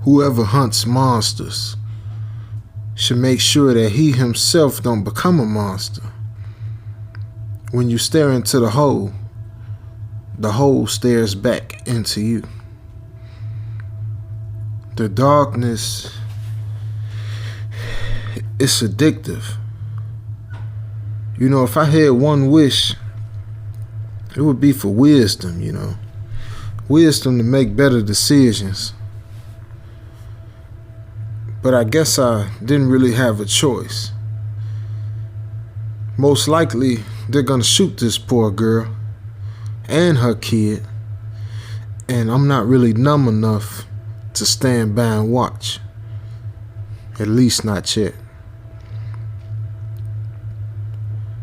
Whoever hunts monsters should make sure that he himself don't become a monster. When you stare into the hole stares back into you. The darkness, it's addictive. You know, if I had one wish, it would be for wisdom, you know. Wisdom to make better decisions. But I guess I didn't really have a choice. Most likely, they're gonna shoot this poor girl and her kid, and I'm not really numb enough to stand by and watch. At least not yet.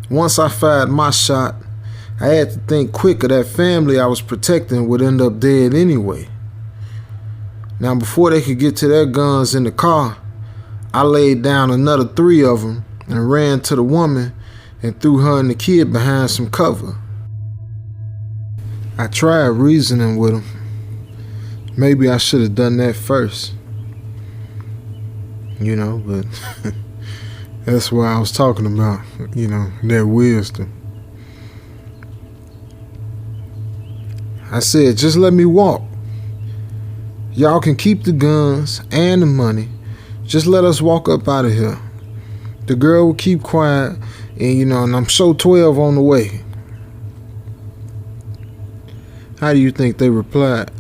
Once I fired my shot, I had to think quick of that family I was protecting would end up dead anyway. Now, before they could get to their guns in the car, I laid down another 3 of them and ran to the woman and threw her and the kid behind some cover. I tried reasoning with them. Maybe I should have done that first. You know, but that's what I was talking about, you know, that wisdom. I said, just let me walk. Y'all can keep the guns and the money. Just let us walk up out of here. The girl will keep quiet, and you know, and I'm sure 12 on the way. How do you think they replied?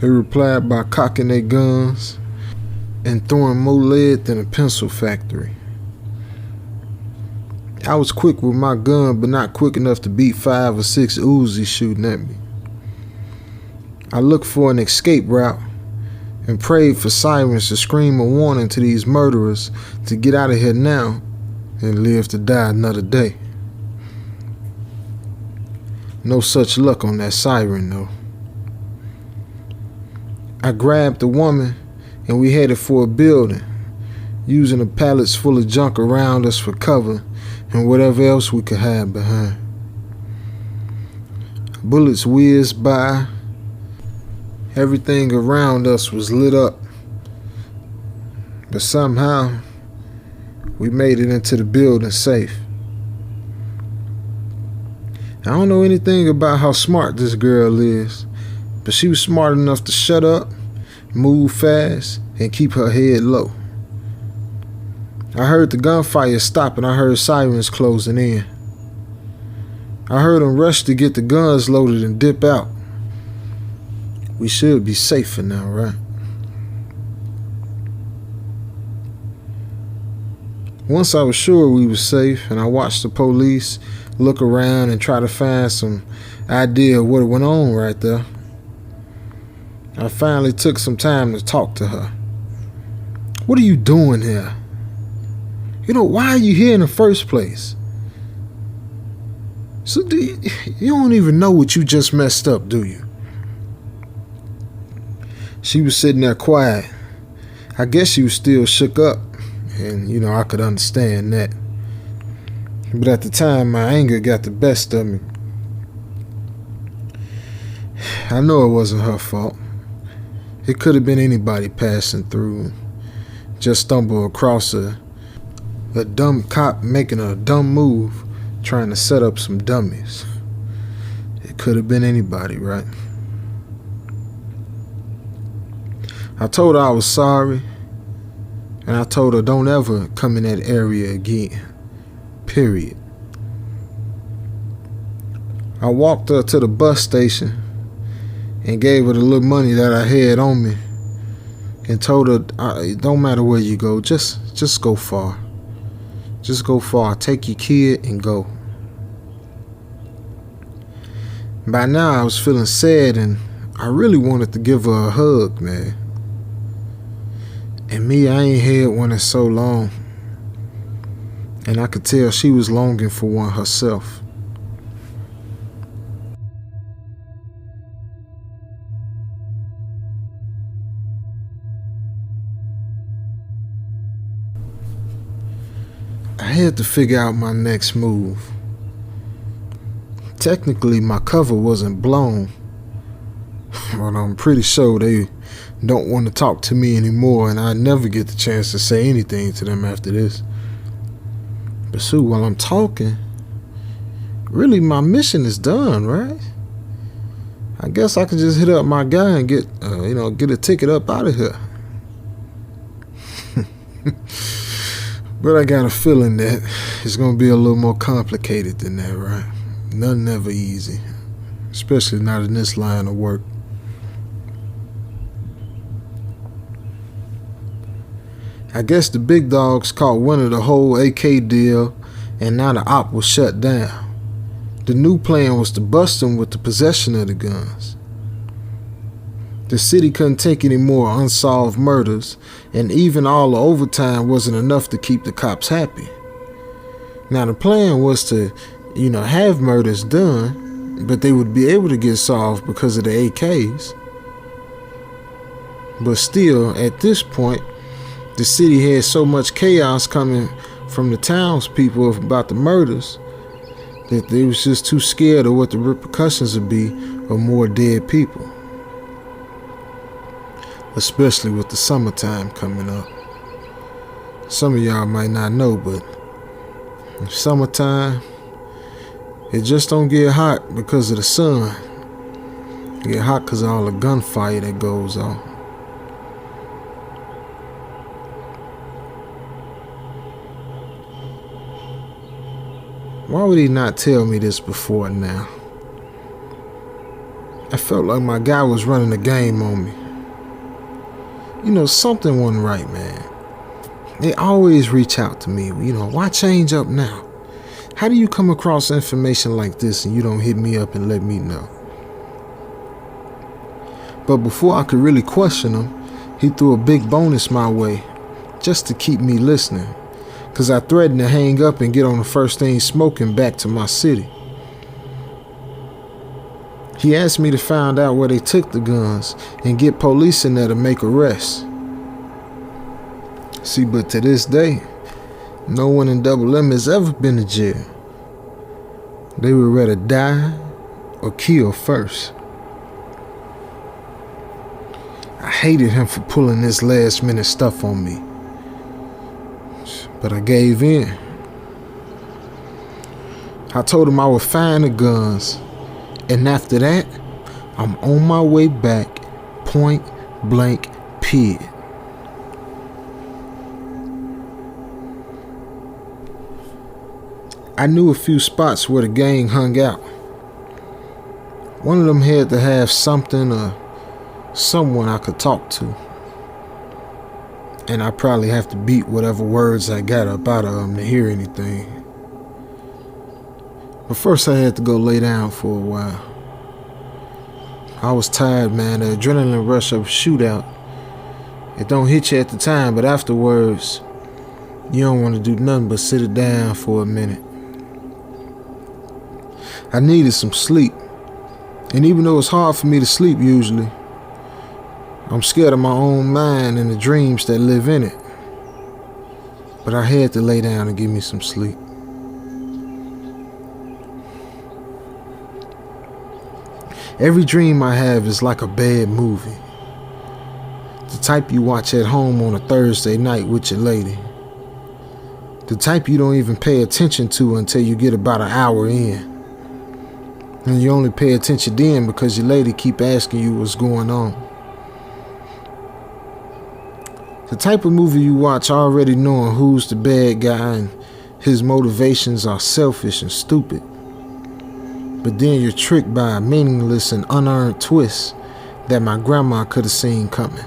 They replied by cocking their guns and throwing more lead than a pencil factory. I was quick with my gun, but not quick enough to beat 5 or 6 Uzis shooting at me. I looked for an escape route and prayed for sirens to scream a warning to these murderers to get out of here now and live to die another day. No such luck on that siren, though. I grabbed the woman and we headed for a building, using the pallets full of junk around us for cover and whatever else we could hide behind. Bullets whizzed by. Everything around us was lit up. But somehow, we made it into the building safe. I don't know anything about how smart this girl is, but she was smart enough to shut up, move fast, and keep her head low. I heard the gunfire stop and I heard sirens closing in. I heard them rush to get the guns loaded and dip out. We should be safer now, right? Once I was sure we were safe and I watched the police look around and try to find some idea of what went on right there, I finally took some time to talk to her. What are you doing here? You know, why are you here in the first place? So you don't even know what you just messed up, do you? She was sitting there quiet. I guess she was still shook up, and you know, I could understand that. But at the time, my anger got the best of me. I know it wasn't her fault. It could have been anybody passing through. Just stumbled across a dumb cop making a dumb move, trying to set up some dummies. It could have been anybody, right? I told her I was sorry, and I told her don't ever come in that area again. Period. I walked her to the bus station and gave her the little money that I had on me and told her, it don't matter where you go, just go far. Just go far. Take your kid and go. By now I was feeling sad and I really wanted to give her a hug, man. And me, I ain't had one in so long. And I could tell she was longing for one herself. I had to figure out my next move. Technically, my cover wasn't blown. But I'm pretty sure they don't want to talk to me anymore, and I never get the chance to say anything to them after this. But shoot, while I'm talking, really my mission is done, right? I guess I could just hit up my guy and get a ticket up out of here. But I got a feeling that it's going to be a little more complicated than that, right? Nothing ever easy, especially not in this line of work. I guess the big dogs caught wind of the whole AK deal, and now the op was shut down. The new plan was to bust them with the possession of the guns. The city couldn't take any more unsolved murders, and even all the overtime wasn't enough to keep the cops happy. Now the plan was to, have murders done, but they would be able to get solved because of the AKs. But still, at this point, the city had so much chaos coming from the townspeople about the murders that they was just too scared of what the repercussions would be of more dead people. Especially with the summertime coming up. Some of y'all might not know, but in summertime, it just don't get hot because of the sun. It get hot because of all the gunfire that goes on. Why would he not tell me this before now? I felt like my guy was running the game on me. Something wasn't right, man. They always reach out to me. Why change up now? How do you come across information like this and you don't hit me up and let me know? But before I could really question him, he threw a big bonus my way just to keep me listening, because I threatened to hang up and get on the first thing smoking back to my city. He asked me to find out where they took the guns and get police in there to make arrests. See, but to this day, no one in Double M has ever been to jail. They would rather die or kill first. I hated him for pulling this last minute stuff on me, but I gave in. I told him I would find the guns, and after that, I'm on my way back, point blank, period. I knew a few spots where the gang hung out. One of them had to have something or someone I could talk to. And I probably have to beat whatever words I got up out of them to hear anything. But first I had to go lay down for a while. I was tired, man. The adrenaline rush of a shootout, it don't hit you at the time, but afterwards, you don't want to do nothing but sit it down for a minute. I needed some sleep. And even though it's hard for me to sleep usually, I'm scared of my own mind and the dreams that live in it. But I had to lay down and give me some sleep. Every dream I have is like a bad movie. The type you watch at home on a Thursday night with your lady. The type you don't even pay attention to until you get about an hour in. And you only pay attention then because your lady keep asking you what's going on. The type of movie you watch already knowing who's the bad guy and his motivations are selfish and stupid. But then you're tricked by a meaningless and unearned twist that my grandma could have seen coming.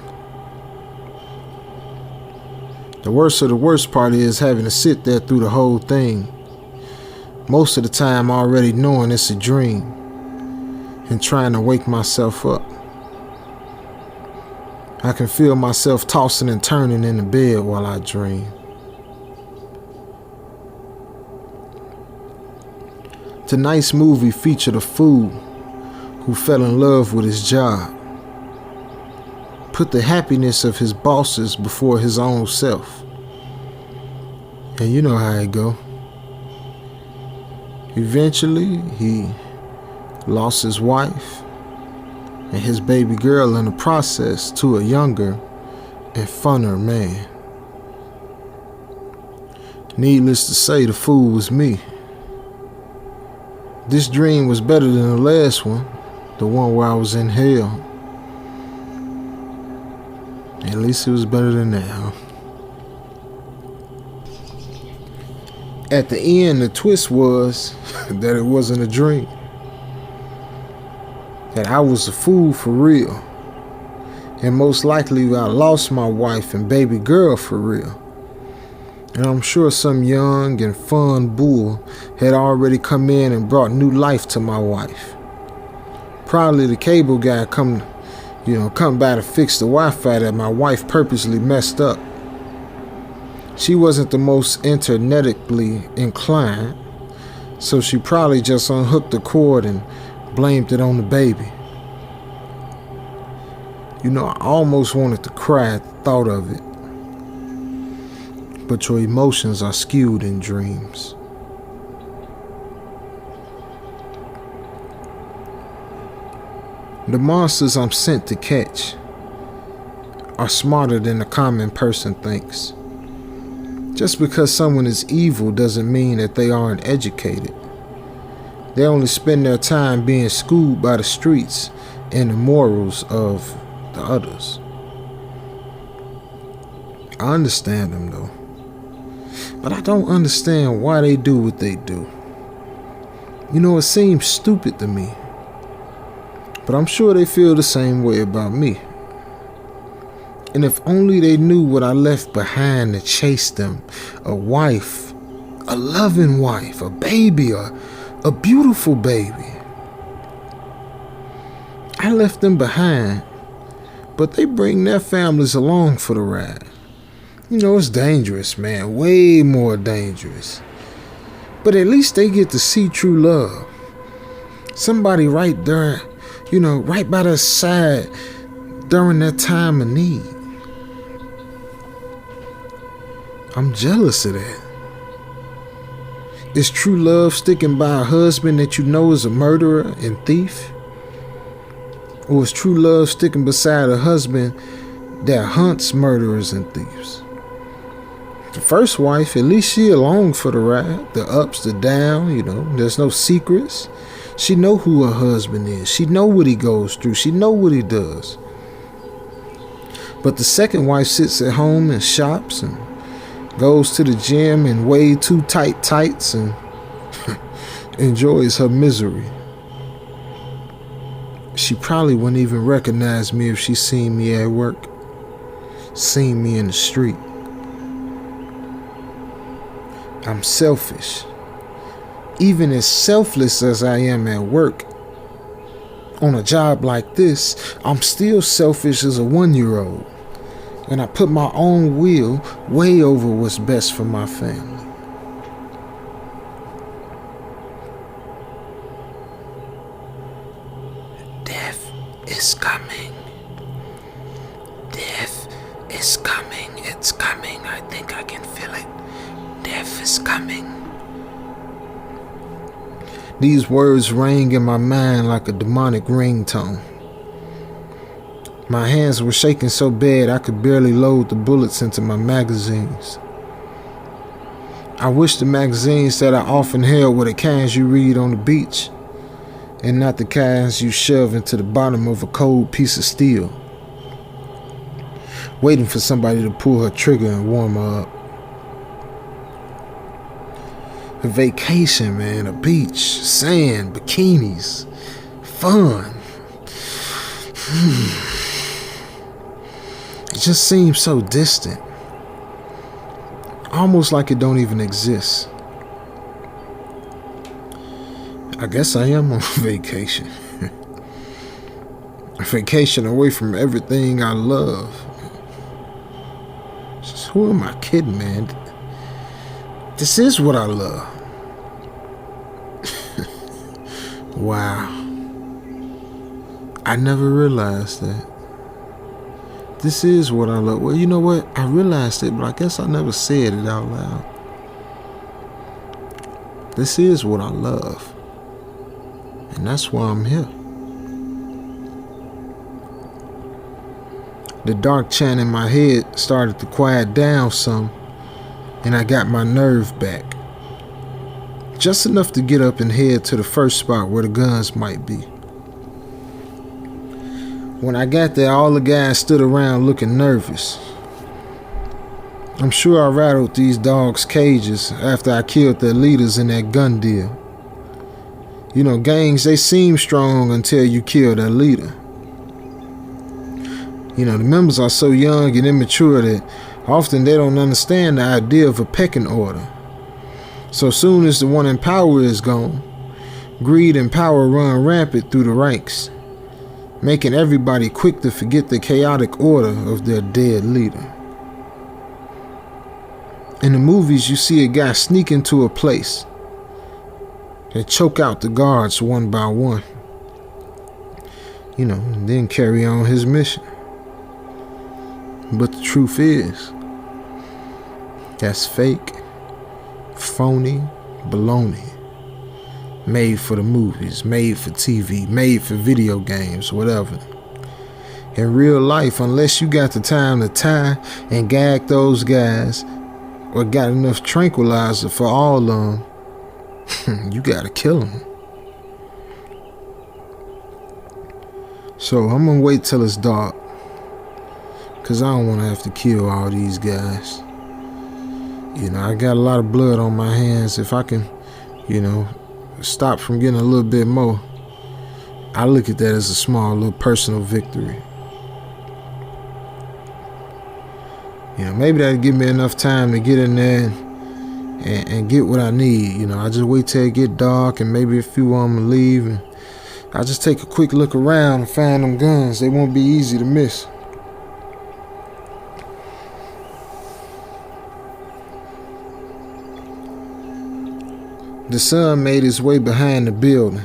The worst of the worst part is having to sit there through the whole thing, most of the time already knowing it's a dream, and trying to wake myself up. I can feel myself tossing and turning in the bed while I dream. Tonight's movie featured a fool who fell in love with his job, put the happiness of his bosses before his own self. And you know how it go. Eventually, he lost his wife, and his baby girl in the process to a younger and funner man. Needless to say, the fool was me. This dream was better than the last one, the one where I was in hell. At least it was better than that, huh? At the end, the twist was that it wasn't a dream. That I was a fool for real. And most likely I lost my wife and baby girl for real. And I'm sure some young and fun bull had already come in and brought new life to my wife. Probably the cable guy come by to fix the Wi-Fi that my wife purposely messed up. She wasn't the most internetically inclined, so she probably just unhooked the cord and blamed it on the baby. I almost wanted to cry at the thought of it. But your emotions are skewed in dreams. The monsters I'm sent to catch are smarter than the common person thinks. Just because someone is evil doesn't mean that they aren't educated. They only spend their time being schooled by the streets and the morals of the others. I understand them though. But I don't understand why they do what they do. It seems stupid to me. But I'm sure they feel the same way about me. And if only they knew what I left behind to chase them. A wife, a loving wife, a baby, a beautiful baby. I left them behind, but they bring their families along for the ride. It's dangerous, man, way more dangerous. But at least they get to see true love. Somebody right there, right by their side during their time of need. I'm jealous of that. Is true love sticking by a husband that you know is a murderer and thief? Or is true love sticking beside a husband that hunts murderers and thieves? The first wife, at least she along for the ride, the ups, the down, there's no secrets. She know who her husband is. She know what he goes through. She know what he does. But the second wife sits at home and shops and goes to the gym in way too tight tights and enjoys her misery. She probably wouldn't even recognize me if she seen me at work, seen me in the street. I'm selfish. Even as selfless as I am at work, on a job like this, I'm still selfish as a 1-year-old. And I put my own will way over what's best for my family. Death is coming. Death is coming. It's coming. I think I can feel it. Death is coming. These words rang in my mind like a demonic ringtone. My hands were shaking so bad I could barely load the bullets into my magazines. I wish the magazines that I often held were the kinds you read on the beach, and not the kinds you shove into the bottom of a cold piece of steel, waiting for somebody to pull her trigger and warm her up. A vacation, man, a beach, sand, bikinis, fun. It just seems so distant. Almost like it don't even exist. I guess I am on vacation. A vacation away from everything I love. Just, who am I kidding, man? This is what I love. Wow. I never realized that. This is what I love. Well, you know what? I realized it, but I guess I never said it out loud. This is what I love. And that's why I'm here. The dark chant in my head started to quiet down some, and I got my nerve back. Just enough to get up and head to the first spot where the guns might be. When I got there, all the guys stood around looking nervous. I'm sure I rattled these dogs' cages after I killed their leaders in that gun deal. You know, gangs, they seem strong until you kill their leader. You know, the members are so young and immature that often they don't understand the idea of a pecking order. So soon as the one in power is gone, greed and power run rampant through the ranks, making everybody quick to forget the chaotic order of their dead leader. In the movies, you see a guy sneak into a place and choke out the guards one by one, you know, and then carry on his mission. But the truth is, that's fake, phony, baloney. Made for the movies, made for TV, made for video games, whatever. In real life, unless you got the time to tie and gag those guys, or got enough tranquilizer for all of them, you gotta kill them. So I'm gonna wait till it's dark, cause I don't wanna have to kill all these guys. You know, I got a lot of blood on my hands. If I can, you know, stop from getting a little bit more, I look at that as a small little personal victory. You know, maybe that'll give me enough time to get in there and get what I need. You know, I just wait till it get dark and maybe a few of them leave, and I just take a quick look around and find them guns. They won't be easy to miss. The sun made its way behind the building.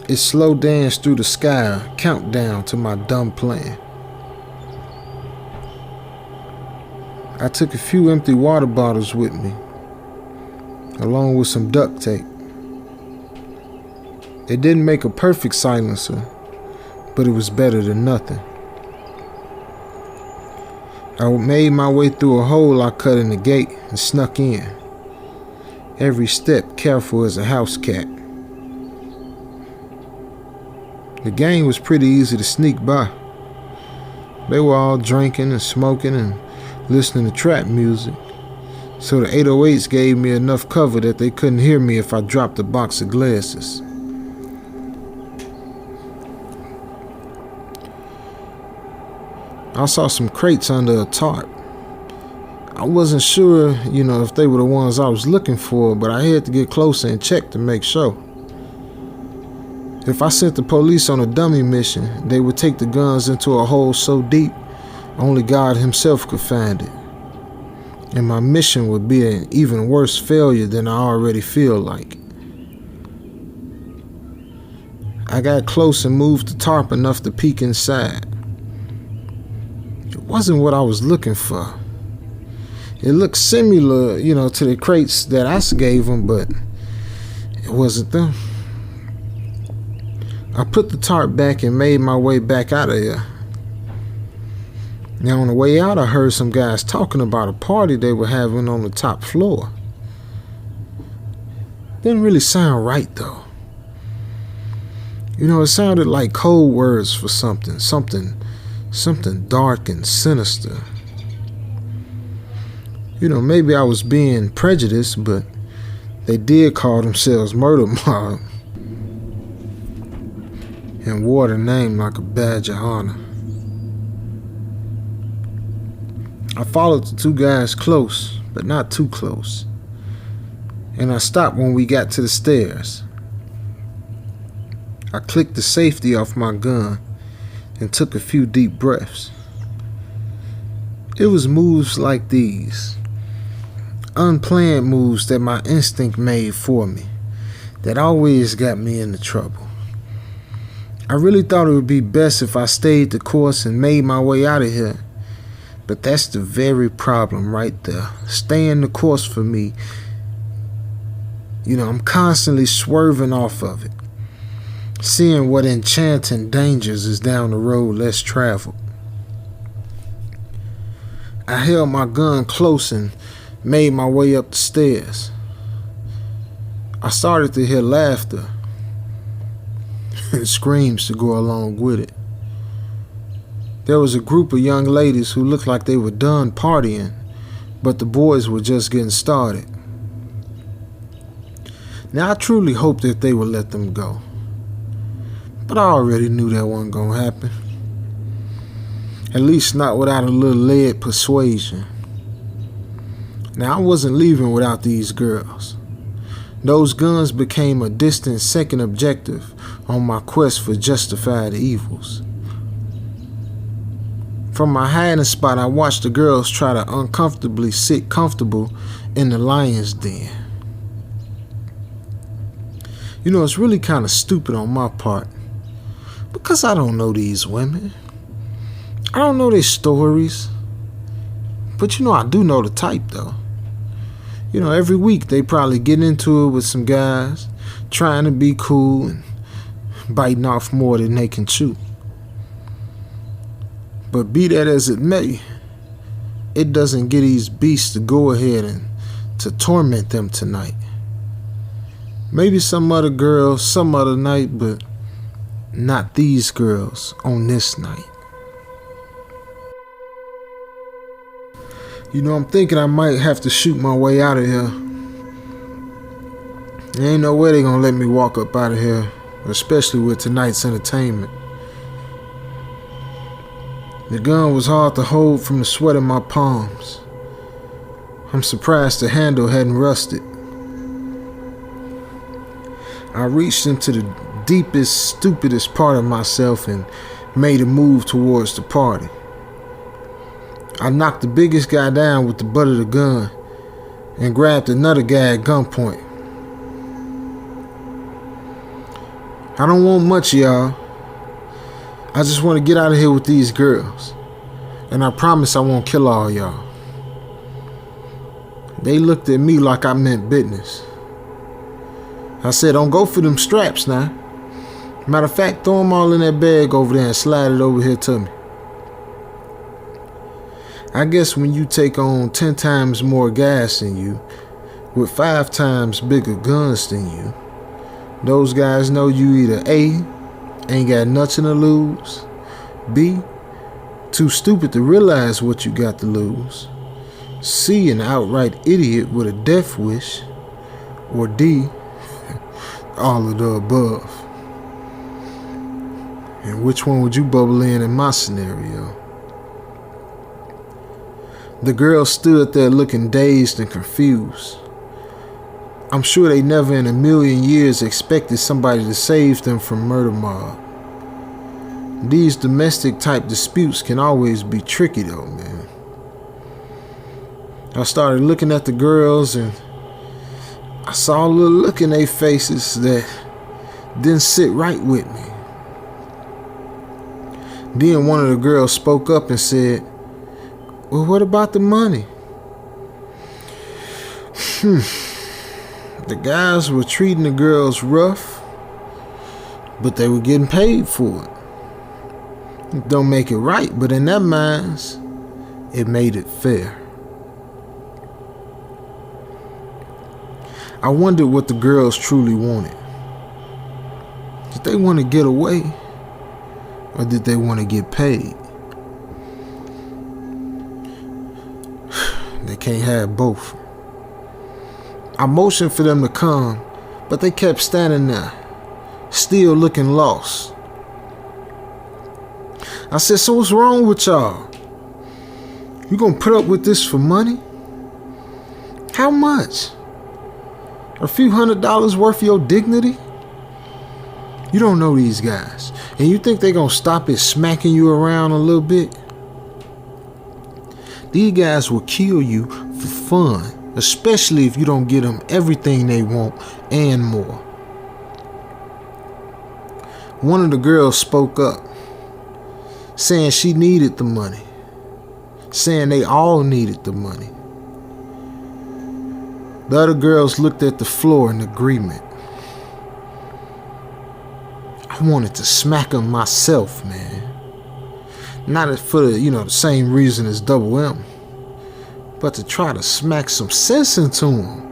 It slow danced through the sky, a countdown to my dumb plan. I took a few empty water bottles with me, along with some duct tape. It didn't make a perfect silencer, but it was better than nothing. I made my way through a hole I cut in the gate and snuck in. Every step careful as a house cat. The gang was pretty easy to sneak by. They were all drinking and smoking and listening to trap music, so the 808s gave me enough cover that they couldn't hear me if I dropped a box of glasses. I saw some crates under a tarp. I wasn't sure, you know, if they were the ones I was looking for, but I had to get closer and check to make sure. If I sent the police on a dummy mission, they would take the guns into a hole so deep, only God himself could find it. And my mission would be an even worse failure than I already feel like. I got close and moved the tarp enough to peek inside. It wasn't what I was looking for. It looked similar, you know, to the crates that I gave them, but it wasn't them. I put the tarp back and made my way back out of there. Now on the way out, I heard some guys talking about a party they were having on the top floor. Didn't really sound right though. You know, it sounded like code words for something dark and sinister. You know, maybe I was being prejudiced, but they did call themselves Murder Mob and wore the name like a badge of honor. I followed the two guys close, but not too close, and I stopped when we got to the stairs. I clicked the safety off my gun and took a few deep breaths. It was moves like these, unplanned moves that my instinct made for me, that always got me into trouble. I really thought it would be best if I stayed the course and made my way out of here, but that's the very problem right there. Staying the course for me, you know, I'm constantly swerving off of it, seeing what enchanting dangers is down the road less traveled. I held my gun close and made my way up the stairs. I started to hear laughter and screams to go along with it. There was a group of young ladies who looked like they were done partying, but the boys were just getting started. Now I truly hoped that they would let them go, but I already knew that wasn't gonna happen. At least not without a little lead persuasion. Now I wasn't leaving without these girls. Those guns became a distant second objective on my quest for justified evils. From my hiding spot, I watched the girls try to uncomfortably sit comfortable in the lion's den. You know, it's really kind of stupid on my part, because I don't know these women. I don't know their stories. But you know, I do know the type though. You know, every week they probably get into it with some guys, trying to be cool and biting off more than they can chew. But be that as it may, it doesn't get these beasts to go ahead and to torment them tonight. Maybe some other girls some other night, but not these girls on this night. You know, I'm thinking I might have to shoot my way out of here. There ain't no way they gonna let me walk up out of here, especially with tonight's entertainment. The gun was hard to hold from the sweat in my palms. I'm surprised the handle hadn't rusted. I reached into the deepest, stupidest part of myself and made a move towards the party. I knocked the biggest guy down with the butt of the gun and grabbed another guy at gunpoint. I don't want much, y'all. I just want to get out of here with these girls. And I promise I won't kill all y'all. They looked at me like I meant business. I said, don't go for them straps now. Matter of fact, throw them all in that bag over there and slide it over here to me. I guess when you take on 10 times more gas than you, with 5 times bigger guns than you, those guys know you either A, ain't got nothing to lose, B, too stupid to realize what you got to lose, C, an outright idiot with a death wish, or D, all of the above. And which one would you bubble in my scenario? The girls stood there looking dazed and confused. I'm sure they never in a million years expected somebody to save them from murder mob. These domestic type disputes can always be tricky though, man. I started looking at the girls and I saw a little look in their faces that didn't sit right with me. Then one of the girls spoke up and said, well, what about the money? The guys were treating the girls rough, but they were getting paid for it. It don't make it right, but in their minds, it made it fair. I wondered what the girls truly wanted. Did they want to get away, or did they want to get paid? They can't have both. I motioned for them to come, but they kept standing there, still looking lost. I said, so what's wrong with y'all? You gonna put up with this for money? How much? A few $100s worth of your dignity? You don't know these guys, and you think they gonna stop at smacking you around a little bit? These guys will kill you for fun, especially if you don't get them everything they want and more. One of the girls spoke up, saying she needed the money, saying they all needed the money. The other girls looked at the floor in agreement. I wanted to smack them myself, man. Not for the same reason as Double M. but to try to smack some sense into him.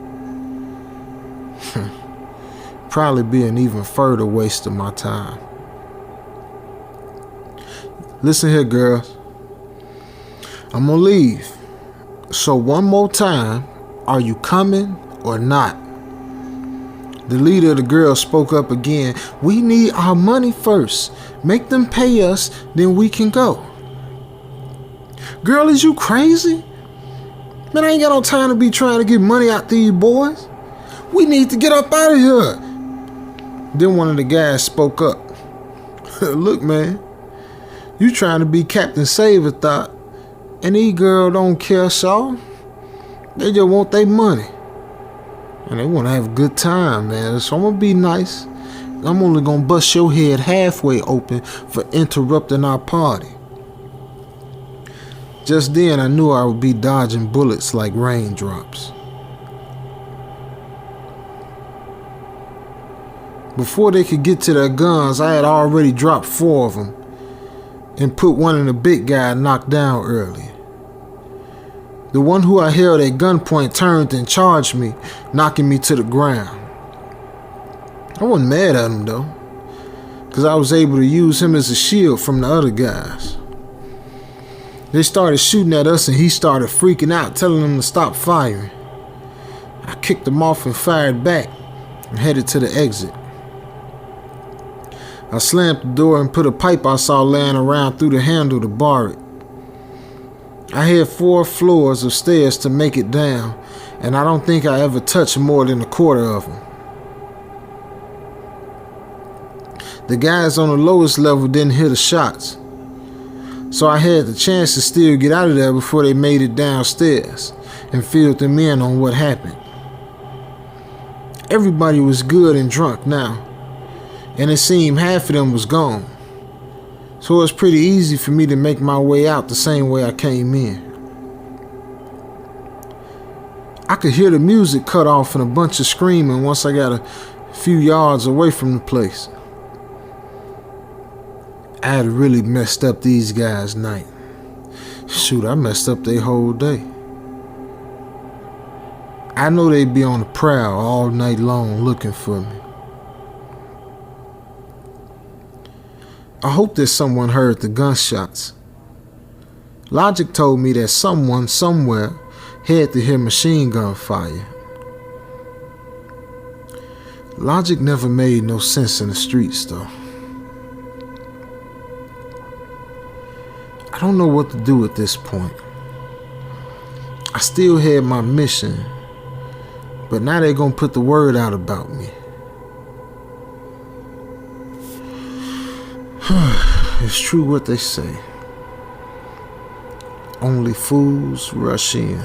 Probably be an even further waste of my time. Listen here, girls. I'm gonna leave. So one more time, are you coming or not? The leader of the girls spoke up again. We need our money first. Make them pay us, then we can go. Girl, is you crazy? Man, I ain't got no time to be trying to get money out these boys. We need to get up out of here. Then one of the guys spoke up. Look, man, you trying to be Captain Save-A-Thought, and these girls don't care, Shaw. They just want their money. And they want to have a good time, man. So I'm going to be nice. I'm only going to bust your head halfway open for interrupting our party. Just then, I knew I would be dodging bullets like raindrops. Before they could get to their guns, I had already dropped 4 of them and put one in the big guy knocked down early. The one who I held at gunpoint turned and charged me, knocking me to the ground. I wasn't mad at him though, because I was able to use him as a shield from the other guys. They started shooting at us and he started freaking out, telling them to stop firing. I kicked him off and fired back and headed to the exit. I slammed the door and put a pipe I saw laying around through the handle to bar it. I had 4 floors of stairs to make it down, and I don't think I ever touched more than a quarter of them. The guys on the lowest level didn't hear the shots, so I had the chance to still get out of there before they made it downstairs and filled them in on what happened. Everybody was good and drunk now, and it seemed half of them was gone. So it was pretty easy for me to make my way out the same way I came in. I could hear the music cut off and a bunch of screaming once I got a few yards away from the place. I had really messed up these guys' night. Shoot, I messed up their whole day. I know they'd be on the prowl all night long looking for me. I hope that someone heard the gunshots. Logic told me that someone somewhere had to hear machine gun fire. Logic never made no sense in the streets though. I don't know what to do at this point. I still had my mission, but now they're gonna put the word out about me. It's true what they say. Only fools rush in.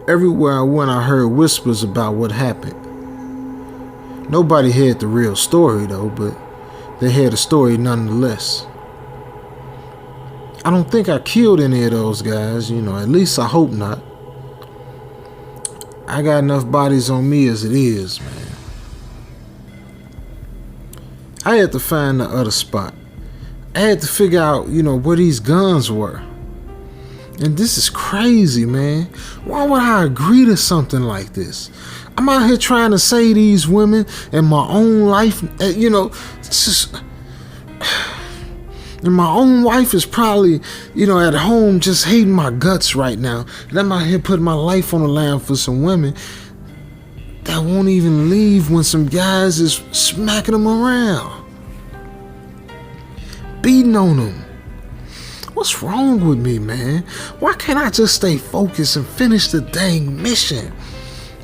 Everywhere I went, I heard whispers about what happened. Nobody had the real story though, but they had a story nonetheless. I don't think I killed any of those guys, at least I hope not. I got enough bodies on me as it is, man. I had to find the other spot. I had to figure out, where these guns were. And this is crazy, man. Why would I agree to something like this? I'm out here trying to save these women and my own life, it's just... And my own wife is probably, at home just hating my guts right now. And I'm out here putting my life on the line for some women that won't even leave when some guys is smacking them around, beating on them. What's wrong with me, man? Why can't I just stay focused and finish the dang mission?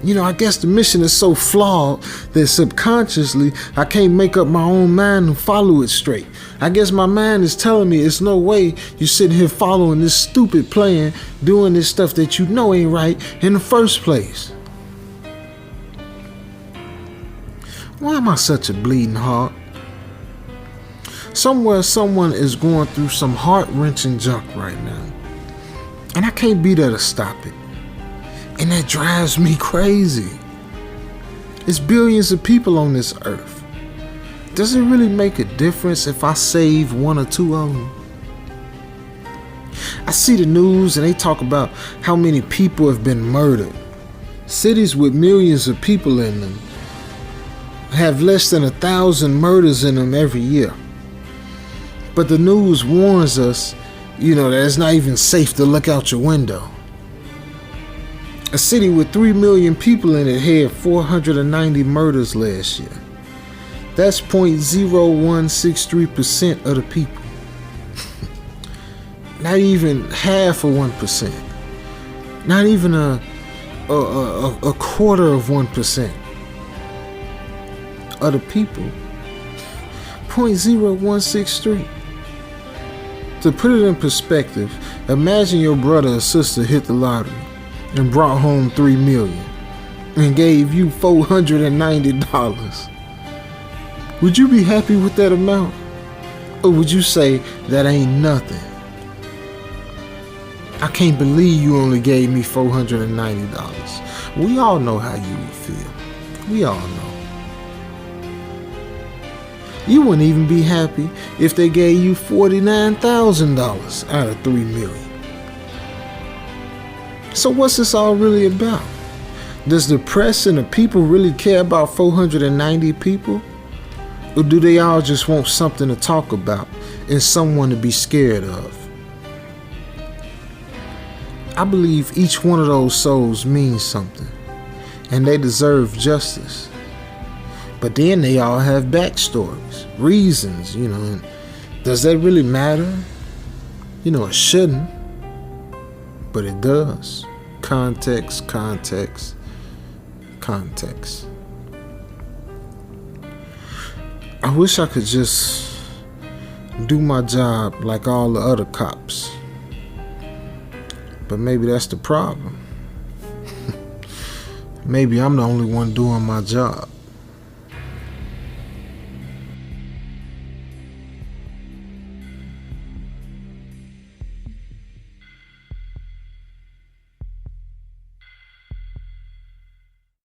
I guess the mission is so flawed that subconsciously I can't make up my own mind and follow it straight. I guess my mind is telling me it's no way you're sitting here following this stupid plan, doing this stuff that you know ain't right in the first place. Why am I such a bleeding heart? Somewhere someone is going through some heart-wrenching junk right now, and I can't be there to stop it. And that drives me crazy. It's billions of people on this earth. does it really make a difference if I save one or two of them? I see the news and they talk about how many people have been murdered. Cities with millions of people in them have less than 1,000 murders in them every year. But the news warns us, that it's not even safe to look out your window. A city with 3 million people in it had 490 murders last year. That's 0.0163% of the people. Not even half of 1%. Not even a quarter of 1% of the people. 0.0163. To put it in perspective, imagine your brother or sister hit the lottery and brought home $3 million and gave you $490. Would you be happy with that amount? Or would you say that ain't nothing? I can't believe you only gave me $490. We all know how you would feel. We all know. You wouldn't even be happy if they gave you $49,000 out of $3 million. So what's this all really about? Does the press and the people really care about 490 people? Or do they all just want something to talk about and someone to be scared of? I believe each one of those souls means something, and they deserve justice. But then they all have backstories, reasons, and does that really matter? It shouldn't, but it does. Context, context, context. I wish I could just do my job like all the other cops. But maybe that's the problem. Maybe I'm the only one doing my job.